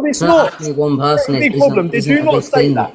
No, it's So not. actually one person Big isn't, problem. Did isn't you a not big say thing. that?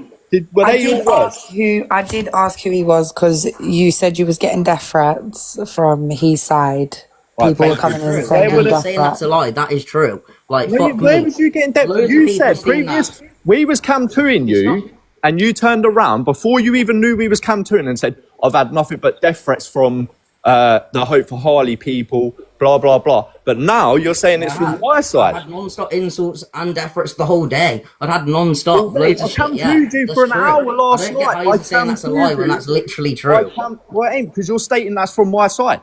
Were they your words? I did ask who he was because you said you was getting death threats from his side. Right, People were thank coming you. in and True. saying I'm would death not saying that's threats. a lie. That is true. Like, Where, fuck where me. was you getting that? Loads of You people said seen previous. that. We was cam toing It's not. you, and you turned around before you even knew we was cam toing and said, "I've had nothing but death threats from the Hope for Harley people." Blah blah blah. But now you're saying it's from my I side. had non-stop insults and efforts the whole day. I'd had non-stop Well, loads I of shit. cam Yeah, toed you that's for an true. hour last I don't get night. how I you're saying cam that's a lie toed when you. that's literally true. Well, it ain't because you're stating that's from my side.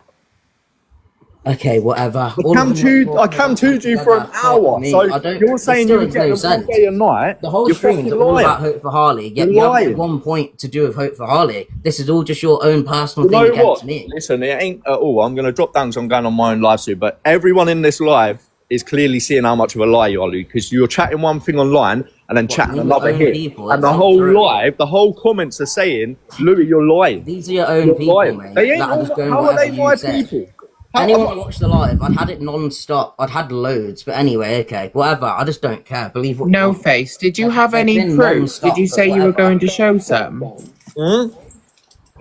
Okay, whatever. I cam toed you for an hour. So you're saying you were getting them all day and night. The whole You're stream is fucking all lying. about Hope for Harley. Yet You're you haven't lying. at one point to do with Hope for Harley. This is all just your own personal You thing know against what? me. Listen, it ain't at all. I'm going to drop down because I'm going on my own live soon. But everyone in this live is clearly seeing how much of a lie you are, Luke, because you're chatting one thing online and then chatting your another own here. people, And that's the not whole true. live, the whole comments are saying, Louis, you're lying. These are your own You're people, lying. mate. They ain't That are all, just going how are whatever they you my said. people? How, Anyone that watched the live, I'd had it non-stop. I'd had loads, but anyway, okay, whatever. I just don't care. Believe what you No want. face. Did you They've- have they've any been proof? non-stop, Did you but say you were whatever. going to show some?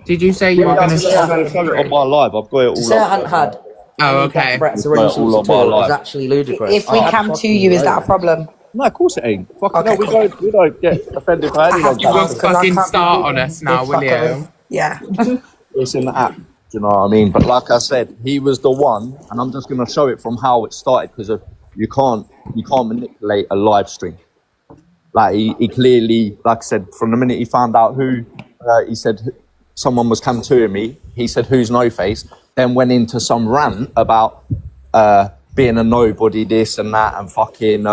Did you say you Yeah, were going I'm to show going to some show it on proof? my live. I've got it To all say I hadn't up. had Oh, any death okay. threats or Got it insults all at on my all is live. actually ludicrous. If we I had come to fucking you, is that a loads. problem? No, of course it ain't. Fucking Okay, no, cool. we don't get offended by I have anyone. to You won't ask because I fucking can't be start on dealing us now, with will fuckers. you? Yeah. It's in the app. Do you know what I mean? But like I said, he was the one, and I'm just going to show it from how it started because you can't manipulate a live stream. Like he clearly, like I said, from the minute he found out who, he said someone was come to me. He said, "Who's No Face?" Then went into some rant about being a nobody, this and that, and fucking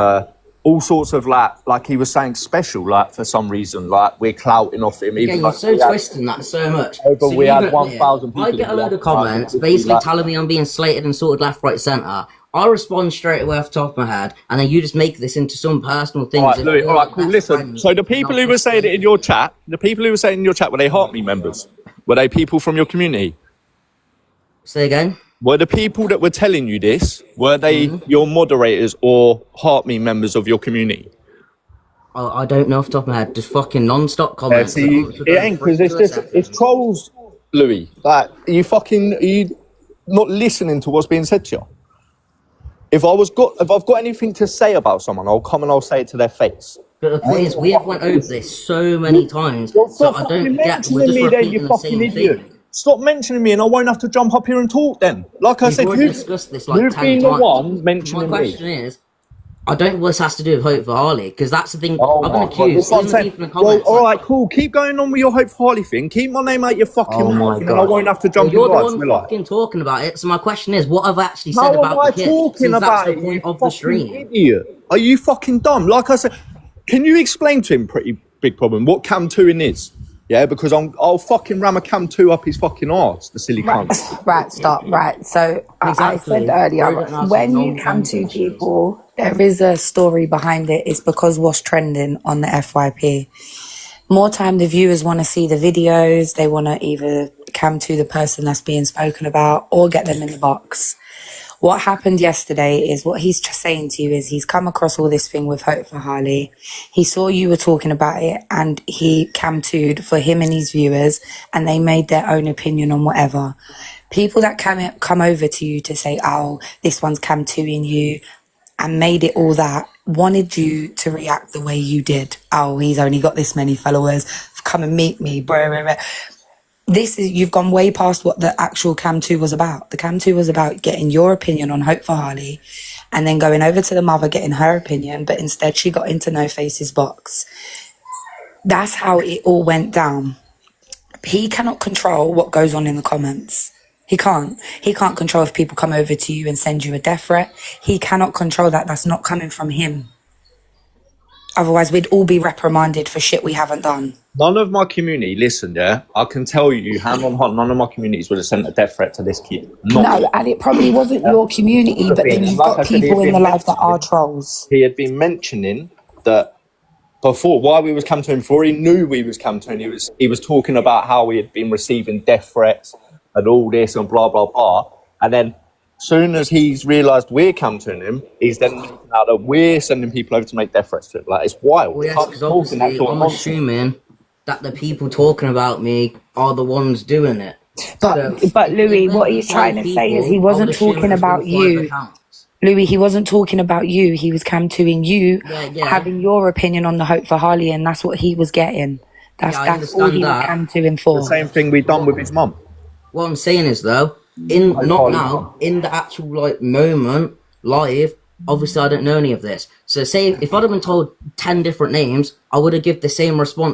all sorts of like he was saying special, like for some reason, like we're clouting off him. Yeah, Even you're though so twisting that so much. So we you had don't 1,000 I people get a in load the of comments live. basically telling me I'm being slated and sorted left, right, centre. I respond straight away off the top of my head, and then you just make this into some personal thing. All right, Louis, all right, cool. Listen, so the people who were saying it in your chat, were they Heart Me members? Were they people from your community? Say again? Were the people that were telling you this, were they your moderators or Heart Me members of your community? I don't know off the top of my head. Just fucking non-stop comments. The See, comments were it going ain't through because to a second. it's trolls, Louis. Like, are you not listening to what's being said to you? If I've got anything to say about someone, I'll come and I'll say it to their face. But the thing is, we have went over this so many times, Well, so stop I don't fucking get. We're mentioning just me then, repeating you the fucking same idiot. thing. Stop mentioning me and I won't have to jump up here and talk then. Like I We've said, already discussed this like you've 10 been times. the one My mentioning me. question is, I don't know what this has to do with Hope for Harley, because that's the thing. Oh I've been my God, accused. that's what I'm Even the saying. people in the Well, comments. all right, cool. Keep going on with your Hope for Harley thing. Keep my name out your fucking Oh my mouth and then I God. won't have to Well, jump in you're the lives, one will I? fucking talking about it. So my question is, what have I actually said How about am I the kid? talking Since about that's the it, point you of the fucking stream. idiot? Are you fucking dumb? Like I said, can you explain to him, pretty big problem, what Cam 2 is? Yeah, because I'll fucking ram a Cam 2 up his fucking arse, the silly cunt. Right, stop. Right. So I Exactly. said earlier, Bro, don't ask when no you come to questions. people, there is a story behind it. It's because what's trending on the FYP. More time the viewers want to see the videos. They want to either come to the person that's being spoken about or get them in the box. What happened yesterday is what he's just saying to you is he's come across all this thing with Hope for Harley. He saw you were talking about it and he cam-toed for him and his viewers and they made their own opinion on whatever. People that come over to you to say, oh, this one's cam-toing you and made it all that, wanted you to react the way you did. Oh, he's only got this many followers. Come and meet me. Blah, blah, blah. You've gone way past what the actual Cam 2 was about. The Cam 2 was about getting your opinion on Hope for Harley and then going over to the mother, getting her opinion, but instead she got into No Face's box. That's how it all went down. He cannot control what goes on in the comments. He can't. He can't control if people come over to you and send you a death threat. He cannot control that. That's not coming from him. Otherwise, we'd all be reprimanded for shit we haven't done. None of my community, listen, yeah, I can tell you, hand on heart, none of my communities would have sent a death threat to this kid. No, and it probably wasn't your community, but then you've got people in the life that are trolls. He had been mentioning that before, while we was coming to him, before he knew we was coming to him, he was talking about how he had been receiving death threats and all this and blah, blah, blah. And then soon as he's realised we're camping him, he's then making out that we're sending people over to make death threats to him. Like, it's wild. Well, You yes, can't because be talking that obviously sort of I'm nonsense. assuming that the people talking about me are the ones doing it. But Louis, if what there he's were trying to 5 say is people, he I wasn't would assume talking there's been about 5 you. accounts. Louis, he wasn't talking about you. He was cam-toing you, Yeah. having your opinion on the Hope for Harley, and that's what he was getting. Yeah, I That's all understand he was that. cam-toing for. The same thing we done with his mum. What I'm saying is though, in the actual like moment live, obviously I don't know any of this. So say if I'd have been told 10 different names, I would have given the same response